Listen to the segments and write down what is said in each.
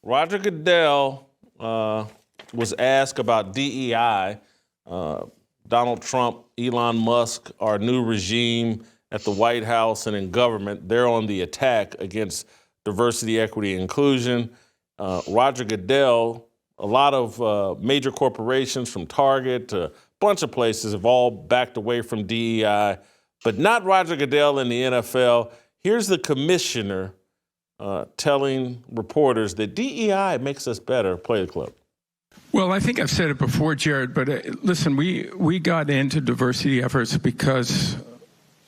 Roger Goodell was asked about DEI. Donald Trump, Elon Musk, our new regime at the White House and in government, they're on the attack against diversity, equity, and inclusion. Roger Goodell, a lot of major corporations from Target to a bunch of places have all backed away from DEI, but not Roger Goodell in the NFL. Here's the commissioner telling reporters that DEI makes us better. Play the clip. Well, I think I've said it before, Jared, but listen, we got into diversity efforts because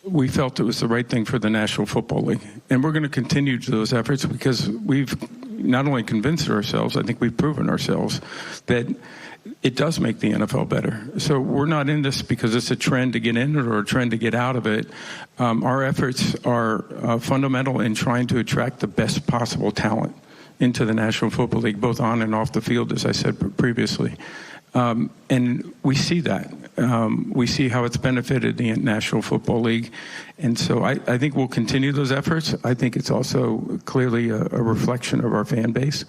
we felt it was the right thing for the National Football League. And we're going to continue those efforts because we've not only convinced ourselves, I think we've proven ourselves that it does make the NFL better. So we're not in this because it's a trend to get in it or a trend to get out of it. Our efforts are fundamental in trying to attract the best possible talent into the National Football League, both on and off the field, as I said previously. And we see that. We see how it's benefited the National Football League. And so I think we'll continue those efforts. I think it's also clearly a reflection of our fan base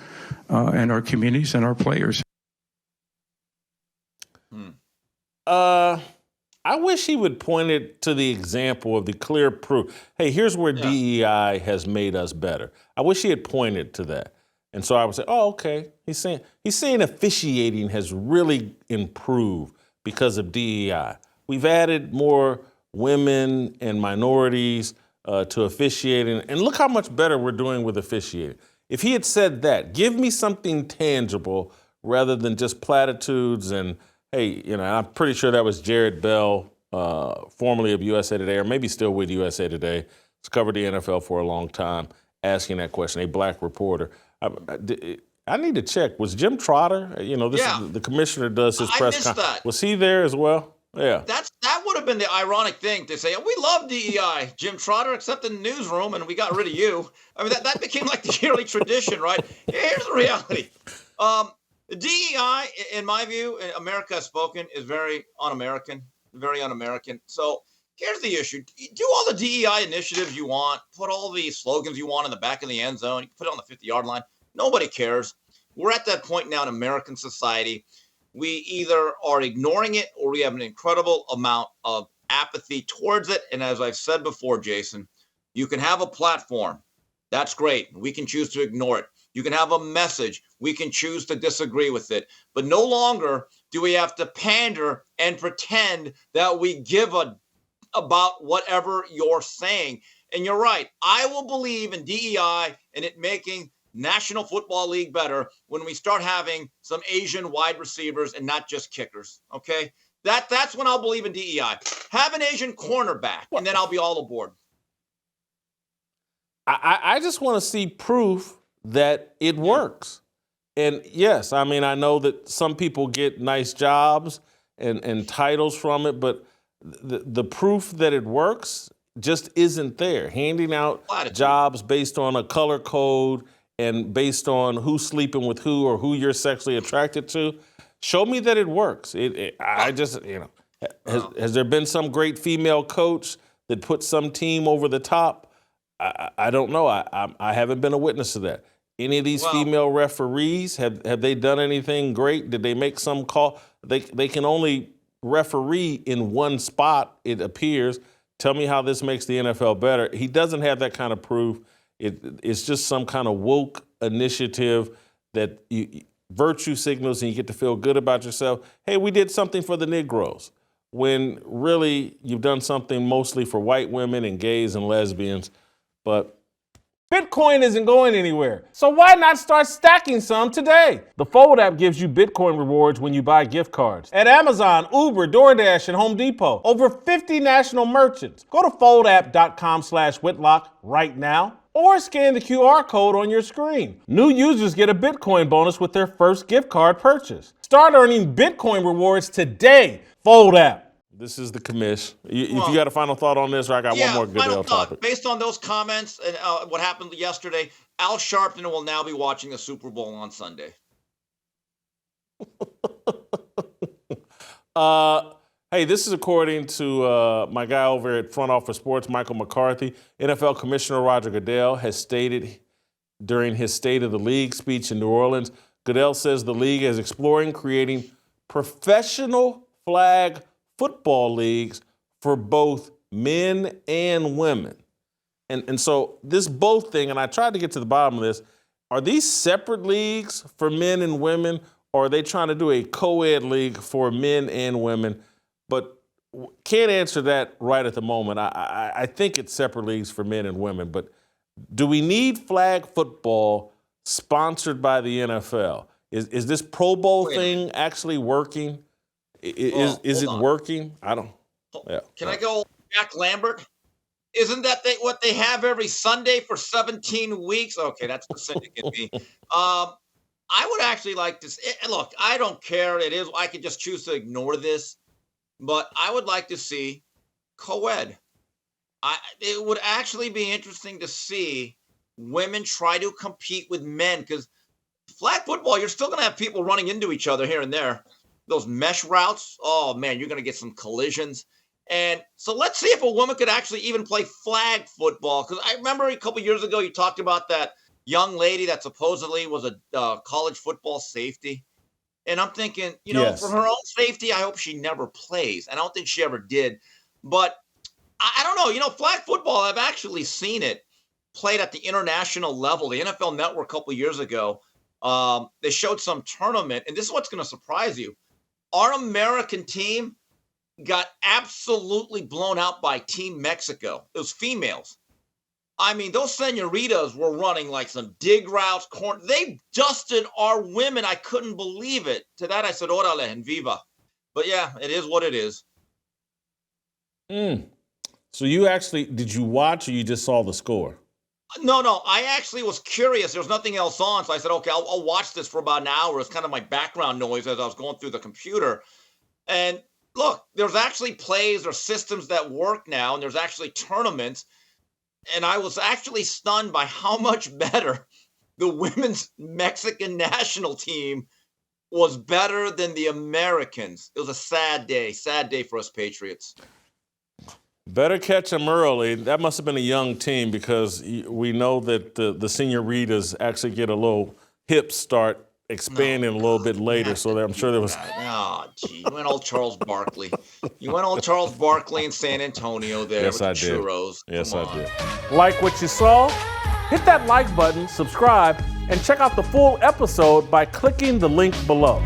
and our communities and our players. I wish he would point it to the example of the clear proof. Hey, here's where DEI has made us better. I wish he had pointed to that. And so I would say, oh, okay. He's saying officiating has really improved because of DEI. We've added more women and minorities to officiating. And look how much better we're doing with officiating. If he had said that, give me something tangible rather than just platitudes and, hey, I'm pretty sure that was Jared Bell, formerly of USA Today, or maybe still with USA Today. He's covered the NFL for a long time, asking that question, a black reporter. I need to check. Was Jim Trotter, the commissioner does his press conference. Was he there as well? Yeah. That would have been the ironic thing to say, we love DEI, Jim Trotter, except in the newsroom, and we got rid of you. I mean, that became like the yearly tradition, right? Here's the reality. DEI, in my view, America Has Spoken, is very un-American. So here's the issue. Do all the DEI initiatives you want, put all the slogans you want in the back of the end zone, you can put it on the 50-yard line. Nobody cares. We're at that point now in American society. We either are ignoring it or we have an incredible amount of apathy towards it. And as I've said before, Jason, you can have a platform. That's great. We can choose to ignore it. You can have a message. We can choose to disagree with it. But no longer do we have to pander and pretend that we give about whatever you're saying. And you're right. I will believe in DEI and it making National Football League better when we start having some Asian wide receivers and not just kickers. Okay? That's when I'll believe in DEI. Have an Asian cornerback, and then I'll be all aboard. I just want to see proof that it works. And yes, I mean, I know that some people get nice jobs and titles from it, but the proof that it works just isn't there. Handing out jobs based on a color code and based on who's sleeping with who or who you're sexually attracted to, show me that it works. Has there been some great female coach that put some team over the top? I don't know. I haven't been a witness to that. Any of these female referees, have they done anything great? Did they make some call? They can only referee in one spot, it appears. Tell me how this makes the NFL better. He doesn't have that kind of proof. It's just some kind of woke initiative that virtue signals and you get to feel good about yourself. Hey, we did something for the Negroes, when really you've done something mostly for white women and gays and lesbians. But Bitcoin isn't going anywhere, so why not start stacking some today? The Fold app gives you Bitcoin rewards when you buy gift cards at Amazon, Uber, DoorDash, and Home Depot. Over 50 national merchants. Go to foldapp.com/Whitlock right now or scan the QR code on your screen. New users get a Bitcoin bonus with their first gift card purchase. Start earning Bitcoin rewards today. Fold app. This is the commish. If you got a final thought on this, or I got one more Goodell topic. Based on those comments and what happened yesterday, Al Sharpton will now be watching the Super Bowl on Sunday. Hey, this is according to my guy over at Front Office Sports, Michael McCarthy. NFL Commissioner Roger Goodell has stated during his State of the League speech in New Orleans. Goodell says the league is exploring creating professional flag football leagues for both men and women. And so this both thing, and I tried to get to the bottom of this, are these separate leagues for men and women, or are they trying to do a co-ed league for men and women? But can't answer that right at the moment. I think it's separate leagues for men and women, but do we need flag football sponsored by the NFL? Is this Pro Bowl thing actually working? Is it working? I don't. Yeah. Can I go Jack Lambert? Isn't that what they have every Sunday for 17 weeks? Okay, that's the cynic in me. I would actually like to look. I don't care. It is. I could just choose to ignore this, but I would like to see co-ed. It would actually be interesting to see women try to compete with men, because flag football, you're still going to have people running into each other here and there. Those mesh routes, oh man, you're going to get some collisions. And so let's see if a woman could actually even play flag football. Because I remember a couple years ago, you talked about that young lady that supposedly was a college football safety. And I'm thinking, Yes. for her own safety, I hope she never plays. I don't think she ever did. But I don't know. Flag football, I've actually seen it played at the international level. The NFL Network a couple years ago, they showed some tournament. And this is what's going to surprise you. Our American team got absolutely blown out by Team Mexico. It was females. I mean, those senoritas were running like some dig routes, They dusted our women. I couldn't believe it. To that, I said, órale, en viva. But yeah, it is what it is. So did you watch, or you just saw the score? No. I actually was curious. There was nothing else on. So I said, okay, I'll watch this for about an hour. It's kind of my background noise as I was going through the computer. And look, there's actually plays or systems that work now, and there's actually tournaments. And I was actually stunned by how much better the women's Mexican national team was better than the Americans. It was a sad day for us Patriots. Better catch them early. That must have been a young team, because we know that the senoritas actually get a little hip start expanding a little bit later. So I'm sure there was. Oh, gee. You went old Charles Barkley. In San Antonio there with the churros. Yes, I did. Like what you saw? Hit that like button, subscribe, and check out the full episode by clicking the link below.